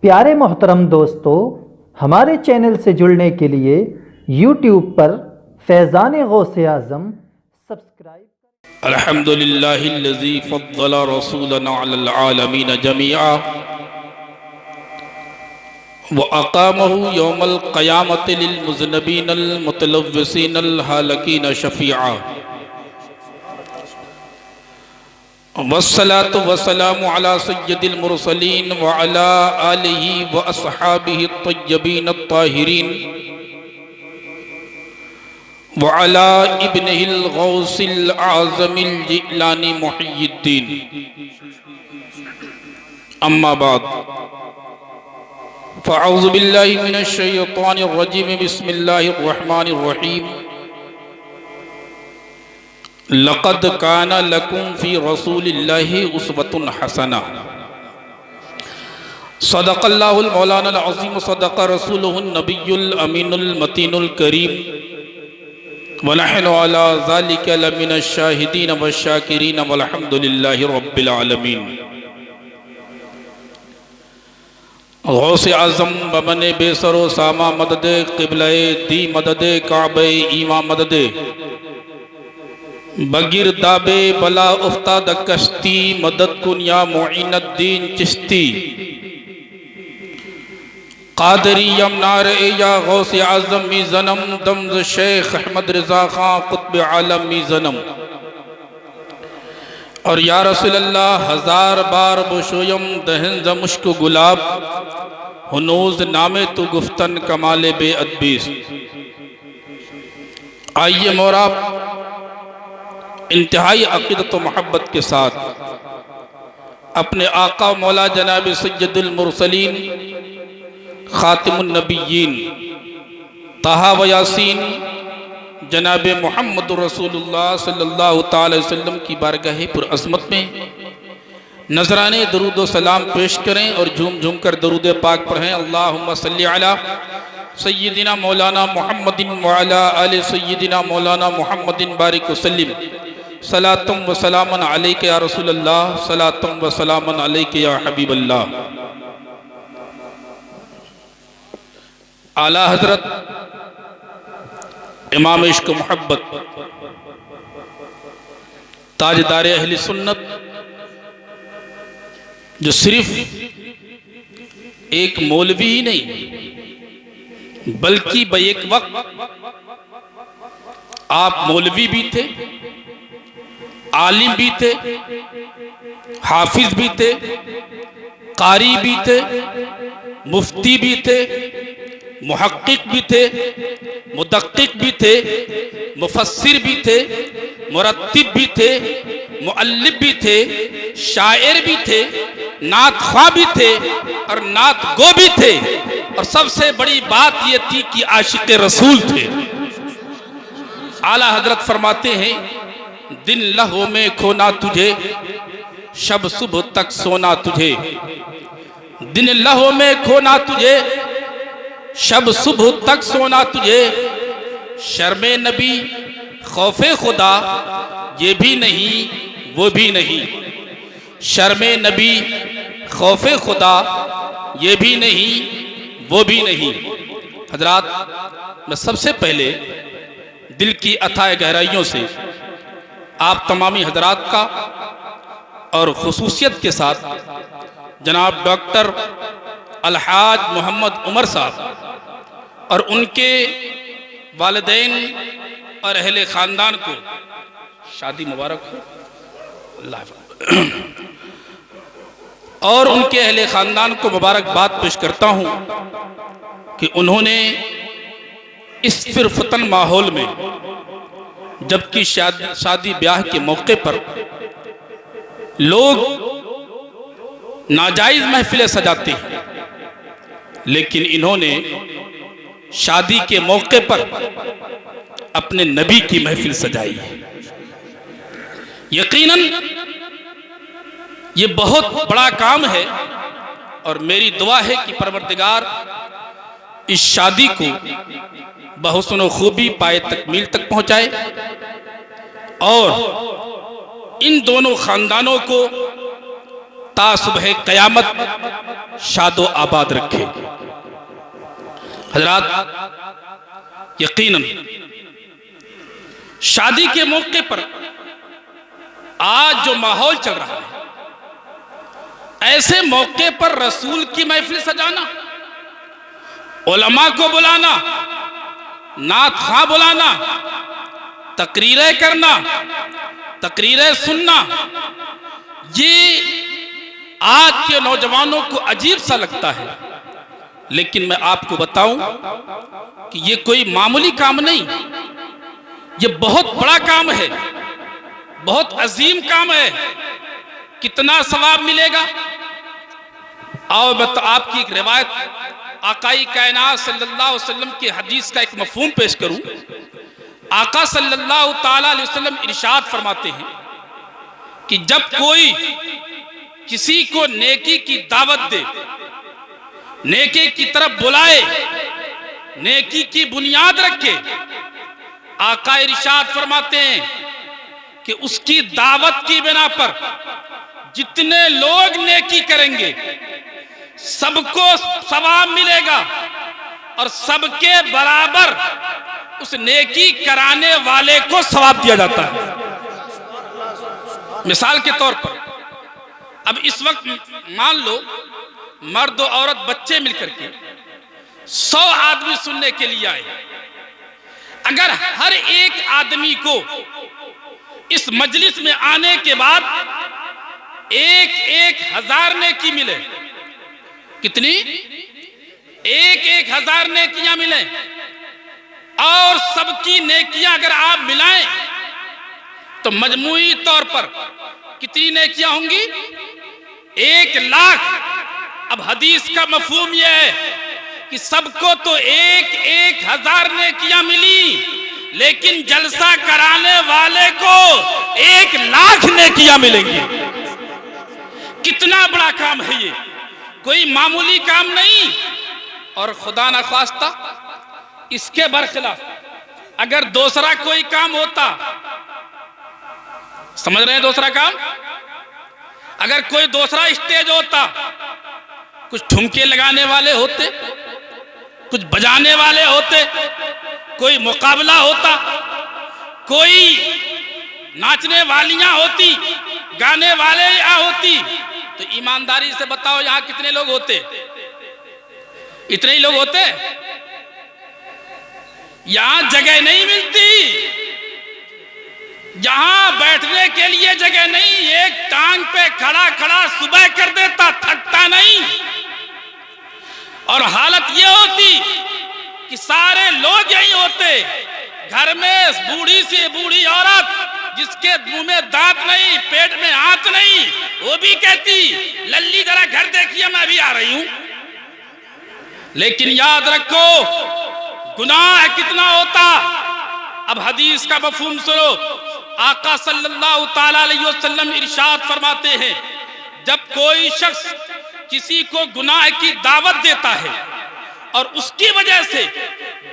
प्यारे मोहतरम दोस्तों, हमारे चैनल से जुड़ने के लिए यूट्यूब पर फैज़ान गौसे आज़म सब्सक्राइब। अल्हम्दुलिल्लाहिल्लज़ी फ़द्दल रसूलना अलल आलमीन जमीआ व अक़ामहु यौमल क़यामति लिल मुज़नबीनल मुतलव्विसीनल हालकीन शफ़ीआ वस्सलातु वस्सलामु अला सय्यदिल मुरसलीन व अला आलिहि व अस्हाबिहि अत्तय्यबीन अत्ताहिरीन व अला इब्निहिल गौसिल आज़मिल जिलानी मुहिय्यिद्दीन। अम्मा बाद फ़अऊज़ु बिल्लाहि मिनश शैतानिर रजीम बिस्मिल्लाहिर रहमानिर रहीम। लक़द काना लकुम फ़ी रसूलिल्लाहि उस्वतुन हसना। सदक़ल्लाहुल मौलानाल अज़ीम सदक़ रसूलुहुन नबियुल अमीनुल मतीनुल करीम व नहनु अला ज़ालिका लमिनश शाहिदीन वश्शाकिरीन वल्हम्दुलिल्लाहि रब्बिल आलमीन। गौसे आज़म बमने बेसरो सामा मददे क़िबले दी मददे काबे ईमा मददे बगिर दाबे बला उफ्ताद कश्ती मदद कुनिया मुईनुद्दीन चिश्ती कादरी यमनार या गौसे आज़म मी ज़नम दम्ज़ शेख अहमद रज़ा खां कुतुब आलम मी ज़नम। और या रसूल अल्लाह हज़ार बार बुशोयम दहन ज मुश्क गुलाब हुनूज़ नामे तु गुफ्तन कमाले बे अदबीस। आइए मोराब इंतहाई अक़ीदत व मोहब्बत के साथ अपने आका मौला जनाब सय्यदुल मुरसलीन ख़ातिमुन नबिय्यीन ताहा व यासीन जनाब मोहम्मद रसूलुल्लाह सल्लल्लाहु तआला अलैहि वसल्लम की बारगाह पुरअज़मत में नजराने दरूद व सलाम पेश करें और झूम झूम कर दरूद पाक पढ़ें। अल्लाहुम्मा सल्लि अला सय्यिदिना मौलाना मुहम्मदिन व अला आलि सय्यिदिना मौलाना मुहम्मदिन बारिक व सल्लिम सलातुम व सलामन अलैका या रसूलल्लाह सलातुम व सलामन अलैका या हबीबल्लाह। आला हजरत इमाम इश्क मोहब्बत ताजदार अहले सुन्नत जो सिर्फ एक मौलवी ही नहीं बल्कि एक वक्त आप मौलवी भी थे, आलिम भी थे, हाफिज भी थे, कारी भी थे, मुफ्ती भी थे, मुहक्किक भी थे, मुदक्किक भी थे, मुफस्सिर भी थे, मुरत्तिब भी थे, मुअल्लिफ भी थे, शायर भी थे, नात ख्वाह भी थे और नात गो भी थे। और सबसे बड़ी बात यह थी कि आशिक रसूल थे। आला हजरत फरमाते हैं दिन लहू में खोना तुझे शब सुबह तक सोना तुझे। दिन लहू में खोना तुझे शब सुबह तक सोना तुझे। शर्मे नबी खौफे खुदा ये भी नहीं वो भी नहीं। शर्मे नबी खौफे खुदा ये भी नहीं वो भी नहीं। हजरात, मैं सबसे पहले दिल की अथाह गहराइयों से आप तमामी हजरात का और खुसूसियत के साथ जनाब डॉक्टर अलहाज मोहम्मद उमर साहब और उनके वालिदैन और अहले ख़ानदान को शादी मुबारक हो और उनके अहले ख़ानदान को मुबारकबाद पेश करता हूँ कि उन्होंने इस फिरफतन माहौल में जबकि शादी ब्याह के मौके पर लोग नाजायज महफिलें सजाते हैं, लेकिन इन्होंने शादी के मौके पर अपने नबी की महफिल सजाई है। यकीनन ये बहुत बड़ा काम है और मेरी दुआ है कि परवरदिगार इस शादी को बहुस्न खूबी पाए तकमील तक पहुंचाए और इन दोनों खानदानों को ता सुबह क़यामत शादो आबाद रखे। हजरात, यकीनन शादी के मौके पर आज जो माहौल चल रहा है, ऐसे मौके पर रसूल की महफिल सजाना, उलमा को बुलाना, नात खां बुलाना, तकरीरें करना, तकरीरें सुनना, ये आज के नौजवानों को अजीब सा लगता है। लेकिन मैं आपको बताऊं कि ये कोई मामूली काम नहीं, ये बहुत बड़ा काम है, बहुत अजीम काम है। कितना सवाब मिलेगा? आओ मैं तो आपकी एक रिवायत आकाई कायनात सल्लल्लाहु अलैहि वसल्लम की हदीस का एक मफहूम पेश करूं। आका सल्लल्लाहु ताला अलैहि वसल्लम इरशाद फरमाते हैं कि जब कोई किसी को नेकी की दावत दे, नेकी की तरफ बुलाए, नेकी की बुनियाद रखे, आका इरशाद फरमाते हैं कि उसकी दावत की बिना पर जितने लोग नेकी करेंगे सबको सवाब मिलेगा और सबके बराबर उस नेकी कराने वाले को सवाब दिया जाता है। मिसाल के तौर पर अब इस वक्त मान लो मर्द और औरत बच्चे मिलकर के 100 आदमी सुनने के लिए आए। अगर हर एक आदमी को इस मजलिस में आने के बाद 1,000 नेकी मिले, कितनी? 1,000 नेकियां मिले, और सबकी नेकियां अगर आप मिलाएं तो मजमूई तौर पर कितनी नेकियां होंगी? 1,00,000। अब हदीस का मफहूम यह है कि सबको तो 1,000 नेकियां मिली, लेकिन जलसा कराने वाले को 1,00,000 नेकियां मिलेंगी। कितना बड़ा काम है ये, कोई मामूली काम नहीं। और खुदा न ख्वास्ता इसके बरखिलाफ अगर दूसरा कोई काम होता, समझ रहे हैं दूसरा काम, अगर कोई दूसरा स्टेज होता, कुछ ठुमके लगाने वाले होते, कुछ बजाने वाले होते, कोई मुकाबला होता, कोई नाचने वालियां होती, गाने वाले यहाँ होती, तो ईमानदारी से बताओ यहां कितने लोग होते? इतने ही लोग होते। यहां जगह नहीं मिलती, यहां बैठने के लिए जगह नहीं। एक टांग पे खड़ा खड़ा सुबह कर देता, थकता नहीं। और हालत यह होती कि सारे लोग यही होते। घर में बूढ़ी से बूढ़ी औरत जिसके मुंह में दांत नहीं, पेट में हाथ नहीं, वो भी कहती लल्ली जरा घर देखिए मैं भी आ रही हूं। लेकिन याद रखो गुनाह कितना होता। अब हदीस का मफहूम सुनो। आका सल्लल्लाहु ताला अलैहि वसल्लम इरशाद फरमाते हैं, जब कोई शख्स किसी को गुनाह की दावत देता है और उसकी वजह से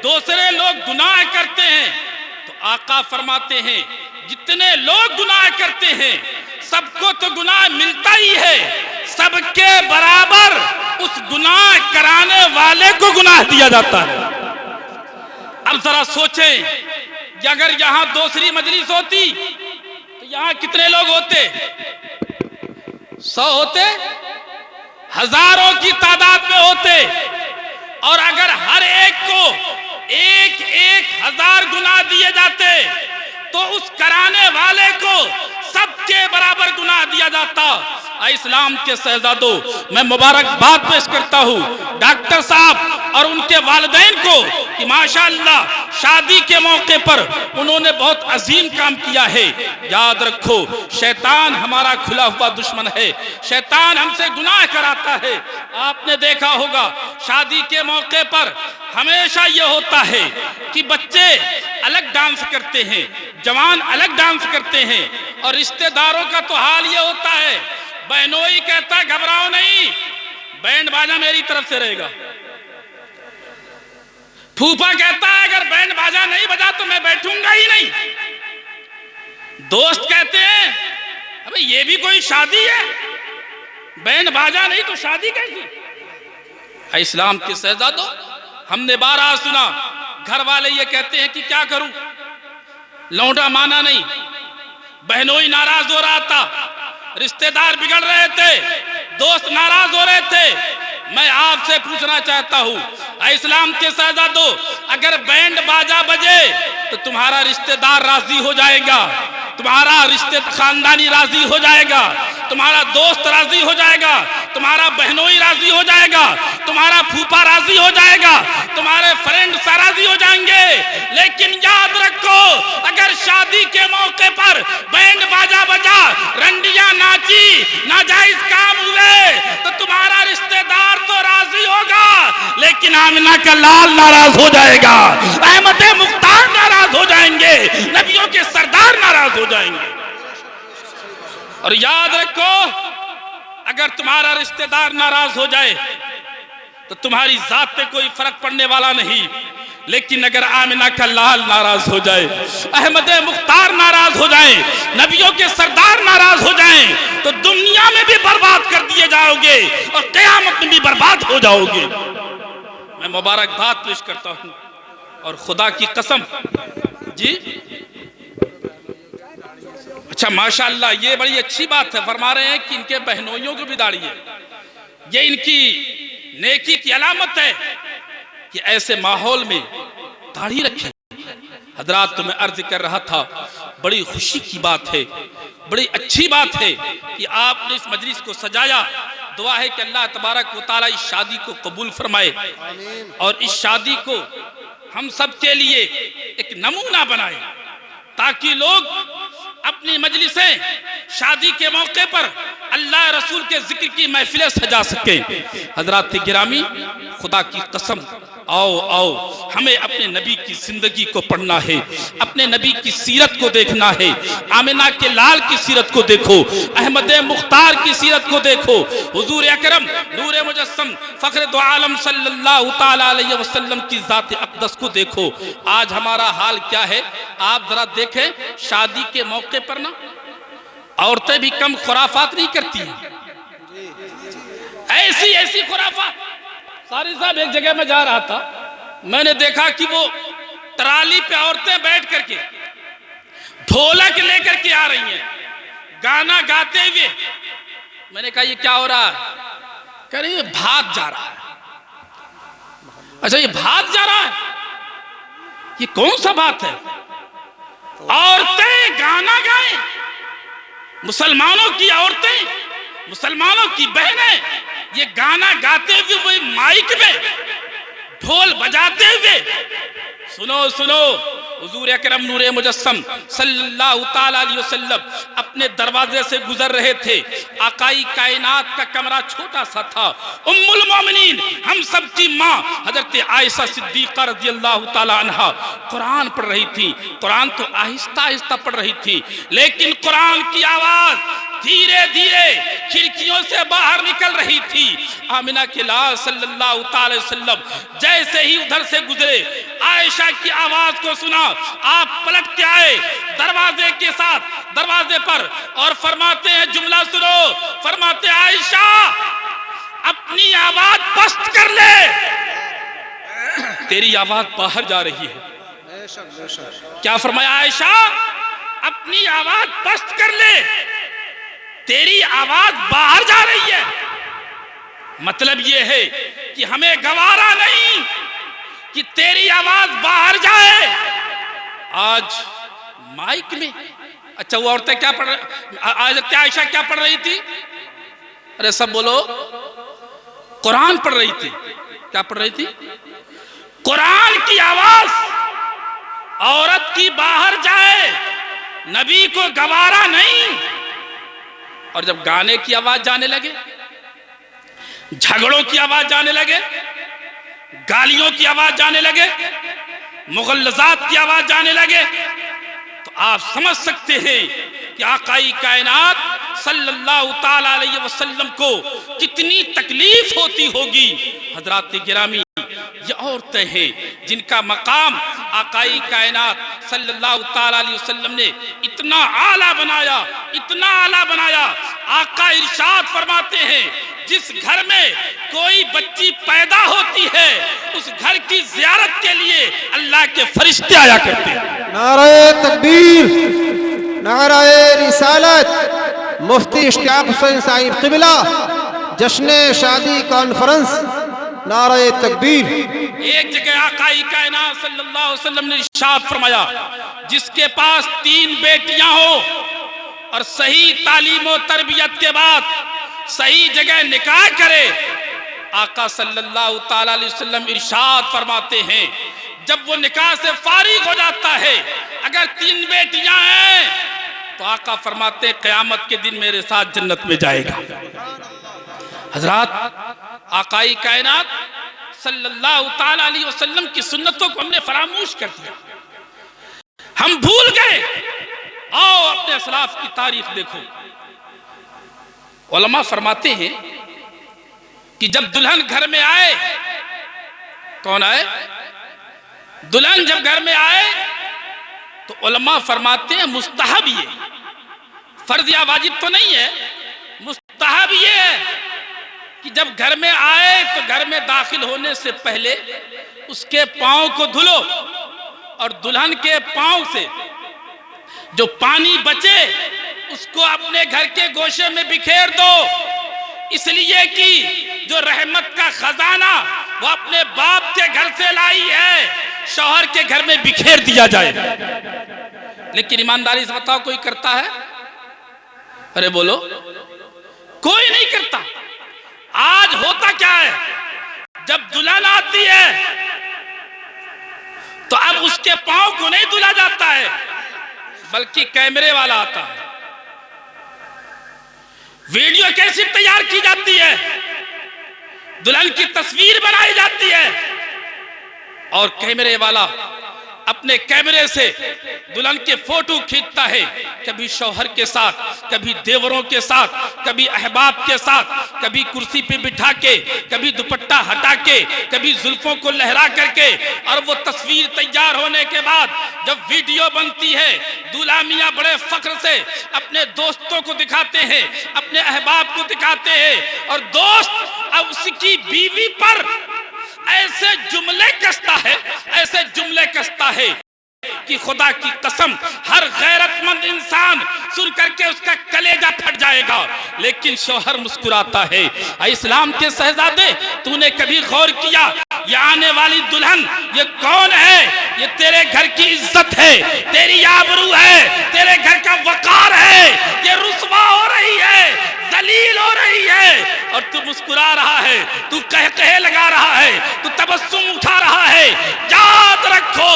दूसरे लोग गुनाह करते हैं, तो आका फरमाते हैं जितने लोग गुनाह करते हैं सबको तो गुनाह मिलता ही है, सबके बराबर उस गुनाह कराने वाले को गुनाह दिया जाता है। अब जरा सोचें कि अगर यहां दूसरी मजलिस होती तो यहां कितने लोग होते? 100 होते, हजारों की तादाद में होते। और अगर हर एक को 1,000 गुनाह दिए जाते तो उस कराने वाले को सबके बराबर गुनाह दिया जाता। इस्लाम के शहजादों, मैं मुबारकबाद पेश करता हूँ डॉक्टर साहब और उनके वालिदैन को कि माशाअल्लाह शादी के मौके पर उन्होंने बहुत अजीम काम किया है। याद रखो शैतान हमारा खुला हुआ दुश्मन है, शैतान हमसे गुनाह कराता है। आपने देखा होगा शादी के मौके पर हमेशा यह होता है कि बच्चे अलग डांस करते हैं, जवान अलग डांस करते हैं, और रिश्तेदारों का तो हाल यह होता है, बहनोई कहता घबराओ नहीं, बैंड बाजा मेरी तरफ से रहेगा। फूफा कहता है अगर बैंड बाजा नहीं बजा तो मैं बैठूंगा ही नहीं। दोस्त कहते हैं अबे ये भी कोई शादी है, बैंड बाजा नहीं तो शादी कैसी? इस्लाम के शहजादों, हमने बारहा सुना, घर वाले ये कहते हैं कि क्या करूं, लौंडा माना नहीं, बहनोई नाराज हो रहा था, रिश्तेदार बिगड़ रहे थे, दोस्त नाराज हो रहे थे। मैं आपसे पूछना चाहता हूं, इस्लाम के शहजादों, अगर बैंड बाजा बजे तो तुम्हारा रिश्तेदार राजी हो जाएगा, तुम्हारा रिश्ते खानदानी राजी हो जाएगा, तुम्हारा दोस्त राजी हो जाएगा, तुम्हारा बहनोई राजी हो जाएगा, तुम्हारा फूफा राजी हो जाएगा, तुम्हारे फ्रेंड राजी हो जाएंगे। लेकिन याद रखो, अगर शादी के मौके पर बैंड बाजा बजा, रंडियां नाची, नाजायज काम हुए तो तुम्हारा रिश्तेदार तो राजी होगा, लेकिन आमिना का लाल नाराज हो जाएगा, अहमद मुख्तार नाराज हो जाएंगे, नबियों के सरदार नाराज हो जाएंगे। और याद रखो, अगर तुम्हारा रिश्तेदार नाराज हो जाए तो तुम्हारी जात पे कोई फर्क पड़ने वाला नहीं, लेकिन अगर आमिना का लाल नाराज हो जाए, अहमद मुख्तार नाराज हो जाए, नबियों के सरदार नाराज हो जाएं, तो दुनिया में भी बर्बाद कर दिए जाओगे और क़यामत में भी बर्बाद हो जाओगे। मैं मुबारकबाद पेश करता हूं और खुदा की कसम जी, अच्छा माशाअल्लाह, ये बड़ी अच्छी बात है, फरमा रहे हैं कि इनके बहनोइयों को भी दाढ़ी है, ये इनकी नेकी की अलामत है कि ऐसे माहौल में दाढ़ी रखें। हजरात, तो मैं अर्ज कर रहा था, बड़ी खुशी की बात है, बड़ी अच्छी बात है कि आपने इस मजलिस को सजाया। दुआ है कि अल्लाह तबारक व तआला इस शादी को कबूल फरमाए और इस शादी को हम सब के लिए एक नमूना बनाए, ताकि लोग अपनी मजलिसें शादी के मौके पर अल्लाह रसूल के जिक्र की महफिलें सजा सके। हजरात गिरामी, खुदा की कसम, आओ आओ, हमें अपने नबी की जिंदगी को पढ़ना है, अपने नबी की सीरत को देखना है। आमिना के लाल की सीरत को देखो, अहमद मुख्तार की सीरत को देखो, हुजूर अकरम नूर मुजस्सम फख्र दो आलम सल्लल्लाहु ताला अलैहि वसल्लम की जात अक़दस को देखो। आज हमारा हाल क्या है आप जरा देखें। शादी के मौके पर ना औरतें भी कम खुराफात नहीं करती हैं, ऐसी ऐसी खुराफात। सारी साहब, एक जगह में जा रहा था, मैंने देखा कि वो ट्राली पे औरतें बैठ करके ढोलक लेकर के आ रही हैं, गाना गाते हुए। मैंने कहा ये क्या हो रहा है? कह रही है भात जा रहा है। अच्छा, ये भात जा रहा है, ये कौन सा बात है? औरतें गाना गाएं, मुसलमानों की औरतें, मुसलमानों की बहनें ये गाना गाते हुए माइक में ढोल बजाते हुए, सुनो सुनो, हुजूर अकरम नूरे मुजस्सम सल्लल्लाहु ताला अलैहि वसल्लम अपने दरवाजे से गुजर रहे थे। आकाई कायनात का कमरा छोटा सा था। उम्मुल मोमिनीन, हम सब की माँ हजरत आयशा सिद्दीक़ा रज़ियल्लाहु ताला अन्हा कुरान पढ़ रही थी। कुरान तो आहिस्ता आहिस्ता पढ़ रही थी, लेकिन कुरान की आवाज धीरे धीरे खिड़कियों से बाहर निकल रही थी। आमिना के लाल सल्लल्लाहु ताला वसल्लम जैसे ही उधर से गुजरे, आयशा की आवाज को सुना, आप पलट के आए दरवाजे के साथ, दरवाजे पर, और फरमाते हैं, जुमला सुनो, फरमाते आयशा अपनी आवाज पस्त कर ले, तेरी आवाज बाहर जा रही है। क्या फरमाया? आयशा अपनी आवाज पस्त कर ले, तेरी आवाज बाहर जा रही है। मतलब यह है कि हमें गवारा नहीं कि तेरी आवाज बाहर जाए। आज माइक में, अच्छा वो औरतें क्या पढ़ रही, आयशा क्या पढ़ रही थी? अरे सब बोलो, कुरान पढ़ रही थी। क्या पढ़ रही थी? कुरान की आवाज औरत की बाहर जाए, नबी को गवारा नहीं। और जब गाने की आवाज जाने लगे, झगड़ों की आवाज जाने लगे, गालियों की आवाज जाने लगे, मुगल्लज़ात की आवाज जाने लगे, तो आप समझ सकते हैं कि आकाई कायनात सल्लल्लाहु ताला अलैहि वसल्लम को कितनी तकलीफ होती होगी। हजरात गिरामी, ये औरतें हैं जिनका मकाम आकाई कायनात सल्लल्लाहु ताला अलैहि वसल्लम ने इतना आला बनाया, इतना आला बनाया। आका इरशाद फरमाते हैं, जिस घर में कोई बच्ची पैदा होती है उस घर की ज़ियारत के लिए अल्लाह के फरिश्ते आया करते हैं। नारे तकबीर, नारे रिसालत। मुफ्ती इश्तियाक हुसैन साहिब क़िबला, जश्न शादी कॉन्फ्रेंस, नारे तकबीर। एक जगह आकाई कायनात सल्लल्लाहु अलैहि वसल्लम ने इरशाद फरमाया, जिसके पास 3 बेटियां हो और सही तालीम और तरबियत के बाद सही जगह निकाह करे, आका सल्लल्लाहु ताला अलैहि वसल्लम इरशाद फरमाते हैं, जब वो निकाह से फारिग हो जाता है, अगर 3 बेटियां हैं तो आका फरमाते हैं क़यामत के दिन मेरे साथ जन्नत में जाएगा। हजरात, आकाई कायनात सल्लल्लाहु ताला अलैहि वसल्लम की सुन्नतों को हमने फरामोश कर दिया, हम भूल गए। आओ अपने असलाफ की तारीख देखो। उलमा फरमाते हैं कि जब दुल्हन घर में आए, कौन आए? दुल्हन जब घर में आए तो उलमा फरमाते हैं मुस्तहब ये, फर्ज या वाजिब तो नहीं है, मुस्तहब ये है कि जब घर में आए तो घर में दाखिल होने से पहले उसके पांव को धुलो और दुल्हन के पांव से जो पानी बचे उसको अपने घर के गोशे में बिखेर दो, इसलिए कि जो रहमत का खजाना वो अपने बाप के घर से लाई है, शौहर के घर में बिखेर दिया जाए। लेकिन ईमानदारी से बताओ, कोई करता है? अरे बोलो, कोई नहीं करता। आज होता क्या है, जब दुल्हन आती है तो अब उसके पांव को नहीं धुला जाता है, बल्कि कैमरे वाला आता है, वीडियो कैसेट तैयार की जाती है, दुल्हन की तस्वीर बनाई जाती है और कैमरे वाला अपने कैमरे से दुल्हन के फोटो खींचता है, कभी शौहर के साथ, कभी देवरों के साथ, कभी अहबाब के साथ, कभी कुर्सी पे बिठा के, कभी दुपट्टा हटा के, कभी जुल्फों को लहरा करके। और वो तस्वीर तैयार होने के बाद जब वीडियो बनती है, दूल्हा मियां बड़े फख्र से अपने दोस्तों को दिखाते हैं, अपने अहबाब को दिखाते हैं, और दोस्त अब उसकी बीवी पर ऐसे जुमले कसता है, ऐसे जुमले कसता है कि खुदा की कसम हर गैरतमंद इंसान सुन करके उसका कलेजा फट जाएगा। लेकिन शौहर मुस्कुराता है। इस्लाम के शहजादे, तूने कभी गौर किया ये आने वाली दुल्हन ये कौन है? ये तेरे घर की इज्जत है, तेरी आबरू है, तेरे घर का वकार है। ये रुस्वा हो रही है, दलील हो रही है, और तू मुस्कुरा रहा है, तू कह लगा रहा है, तू तबस्सुम उठा रहा है। याद रखो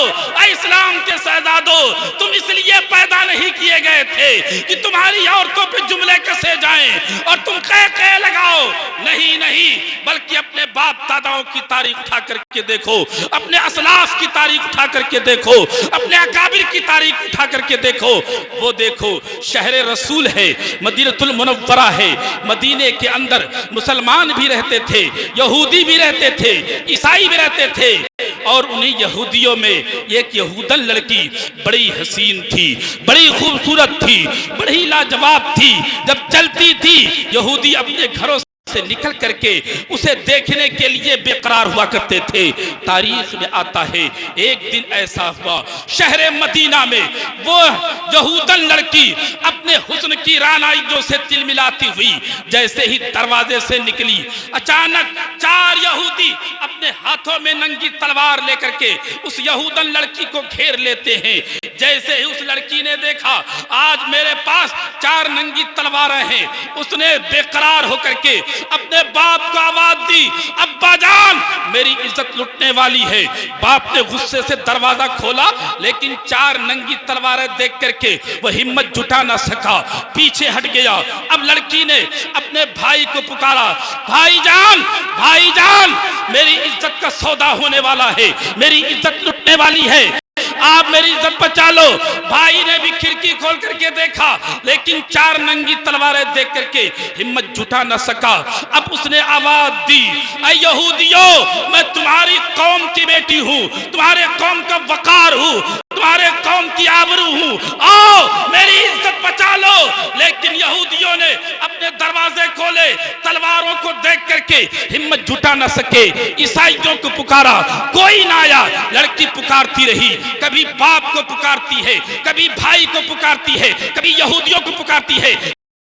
इस्लाम के शहजादों, तुम इसलिए पैदा नहीं किए गए थे कि तुम्हारी औरतों पे जुमले कसे जाएं और तुम कह लगाओ। नहीं नहीं, बल्कि अपने बाप दादाओं की तारीख उठा करके देखो, अपने असलाफ की तारीख उठा करके देखो, अपने अकाबिर की तारीख उठा करके देखो। वो देखो, शहर रसूल है, मदीनतुल मुनव्वरा है, मदीने के अंदर मुसलमान भी रहते थे, यहूदी भी रहते थे, ईसाई भी रहते थे। और उन्हीं यहूदियों में एक यहूदन लड़की बड़ी हसीन थी, बड़ी खूबसूरत थी, बड़ी लाजवाब थी। जब चलती थी, यहूदी अपने घरों से निकल करके उसे देखने के लिए बेकरार हुआ करते थे। तारीख में आता है, एक दिन ऐसा हुआ, शहर मदीना में वो यहूदन लड़की अपने हुस्न की रानाइयों से तिलमिलाती हुई जैसे ही दरवाजे से निकली, अचानक 4 यहूदी अपने हाथों में नंगी तलवार लेकर के उस यहूदन लड़की को घेर लेते हैं। जैसे ही उस लड़की ने देखा आज मेरे पास 4 नंगी तलवारें हैं, उसने बेकरार होकर के अपने बाप को आवाज दी, अब्बा जान मेरी इज्जत लुटने वाली है। बाप ने गुस्से से दरवाजा खोला, लेकिन 4 नंगी तलवारें देख करके वह हिम्मत जुटा ना सका, पीछे हट गया। अब लड़की ने अपने भाई को पुकारा, भाईजान भाईजान मेरी इज्जत का सौदा होने वाला है, मेरी इज्जत लुटने वाली है, आप मेरी इज्जत बचा लो। भाई ने भी खिड़की खोल करके देखा, लेकिन 4 नंगी तलवारें देख करके हिम्मत जुटा न सका। अब उसने आवाज दी, ऐ यहूदियों, मैं तुम्हारी कौम की बेटी हूँ, तुम्हारे कौम का वकार हूँ, तुम्हारे कौम की आबरू हूँ, आओ मेरी इज्जत बचा लो। लेकिन यहूदियों ने अपने दरवाजे खोले, तलवारों को देख करके हिम्मत जुटा न सके। ईसाइयों को पुकारा, कोई ना आया। लड़की पुकारती रही, कभी बाप को पुकारती है, कभी भाई को पुकारती है, कभी यहूदियों को पुकारती है,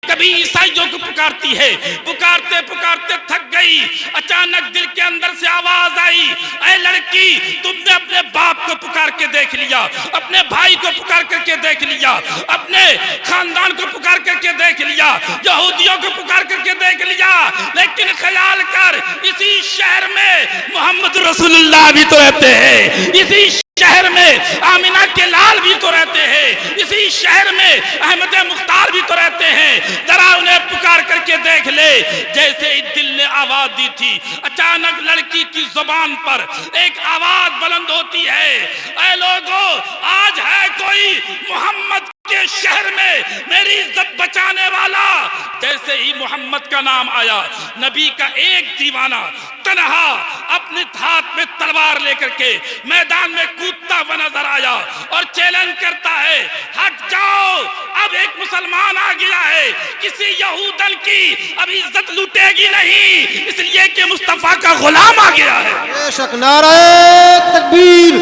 कभी ईसाइयों को पुकारती है। पुकारते पुकारते थक गई। अचानक दिल के अंदर से आवाज आई, ऐ लड़की, तुमने अपने बाप को पुकार के देख लिया, अपने भाई को पुकार करके देख लिया, अपने खानदान को पुकार करके देख लिया, यहूदियों को पुकार करके देख लिया, लेकिन ख्याल कर, इसी शहर में मोहम्मद रसूलुल्लाह भी तो रहते हैं, इसी शहर में आमिना के लाल भी तो रहते हैं, इसी शहर में अहमद मुख्तार भी तो रहते हैं। जरा उन्हें पुकार करके देख ले। जैसे ही दिल ने आवाज दी थी, अचानक लड़की की जुबान पर एक आवाज बुलंद होती है, ऐ लोगों, आज है कोई मोहम्मद के शहर में मेरी इज्जत बचाने वाला। जैसे ही मोहम्मद का नाम आया, नबी का एक दीवाना तन्हा अपने हाथ में तलवार लेकर के मैदान में कूदता हुआ नजर आया और चैलेंज करता है, हट जाओ, अब एक मुसलमान आ गया है, किसी यहूदन की अब इज्जत लूटेगी नहीं, इसलिए कि मुस्तफा का गुलाम आ गया है। बेशक नाराए तकबीर,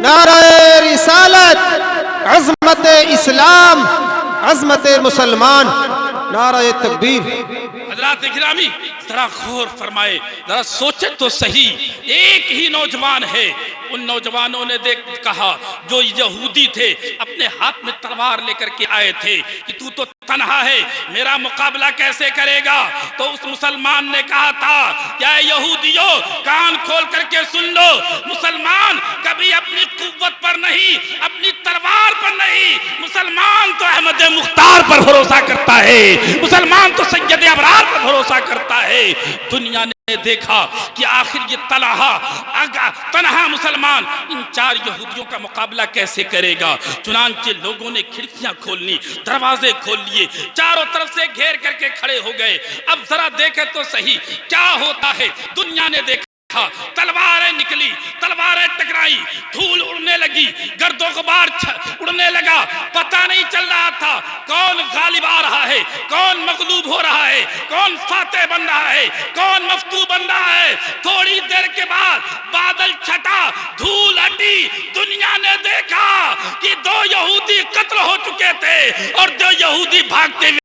नाराए रिसालत, अज़मत इस्लाम, अज़मत मुसलमान, नाराए तकबीर। हज़रात गिरामी, जरा गौर फरमाए, जरा सोचे तो सही। एक ही नौजवान है, उन नौजवानों ने देख कहा, जो यहूदी थे, अपने हाथ में तलवार लेकर के आए थे कि तू तो तन्हा है, मेरा मुकाबला कैसे करेगा। तो उस मुसलमान ने कहा था, क्या यहूदियों, कान खोल करके सुन लो, मुसलमान कभी अपनी कुव्वत पर नहीं, अपनी तलवार पर नहीं, मुसलमान तो अहमद मुख्तार पर भरोसा करता है, मुसलमान तो सैयद अबरार पर भरोसा करता है। दुनिया ने देखा कि आखिर ये तन्हा मुसलमान इन 4 यहूदियों का मुकाबला कैसे करेगा। चुनांचे लोगों ने खिड़कियां खोलनी, दरवाजे खोल लिए, चारों तरफ से घेर करके खड़े हो गए। अब जरा देखे तो सही क्या होता है। दुनिया ने देखा, तलवारें निकली, तलवारें टकराई, धूल उड़ने लगी, गर्दो गुबार उड़ने लगा। पता नहीं चल रहा था कौन गालिब आ रहा है, कौन मगलूब हो रहा है, कौन फातेह बन रहा है, कौन मफ्तू बन रहा है। थोड़ी देर के बाद बादल छटा, धूल हटी, दुनिया ने देखा कि 2 यहूदी कत्ल हो चुके थे और 2 यहूदी भागते